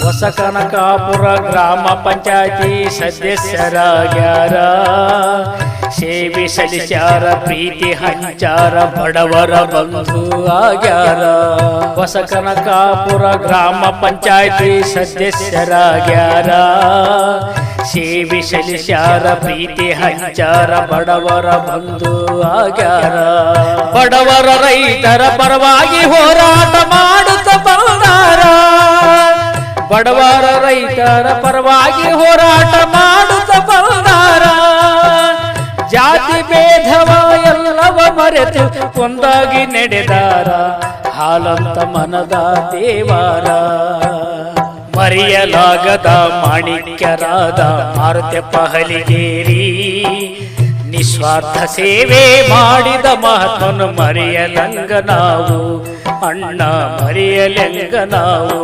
ಹೊಸಕನಕಾಪುರ ಗ್ರಾಮ ಪಂಚಾಯತಿ ಸದಸ್ಯರಾಗ್ಯಾರ. ಸೇವೆ ಸಲ್ಲಿಸ್ಯಾರ, ಪ್ರೀತಿ ಹಂಚಾರ, ಬಡವರ ಬಂಧು ಆಗ್ಯಾರ. ಹೊಸಕನಕಾಪುರ ಗ್ರಾಮ ಪಂಚಾಯತಿ ಸದಸ್ಯರಾಗ್ಯಾರ. ಸೇವೆ ಸಲ್ಲಿಸ್ಯಾರ, ಪ್ರೀತಿ ಹಂಚಾರ, ಬಡವರ ಬಂಧು ಆಗ್ಯಾರ. ಬಡವರ ರೈತರ ಪರವಾಗಿ ಹೋರಾಟ ಮಾಡುತ್ತ ಬಂದಾರ. ಬಡವರ ರೈತರ ಪರವಾಗಿ ಹೋರಾಟ ಮಾಡುತ್ತ ಬಂದಾರ. ಜಾತಿ ಭೇದವ ಎಲ್ಲವ ಮರೆತು ಒಂದಾಗಿ ನಡೆದಾರ. ಹಾಲಂತ ಮನದ ದೇವಾರ. ಮರೆಯಲಾಗದ ಮಾಣಿಕ್ಯರಾದ ಮಾರುತ್ಯಪ್ಪ ಹಲಿಗೇರಿ. ನಿಸ್ವಾರ್ಥ ಸೇವೆ ಮಾಡಿದ ಮಹತ್ವನು ಮರೆಯಲಂಗ ನಾವು, ಅಣ್ಣ ಮರೆಯಲಂಗ ನಾವು.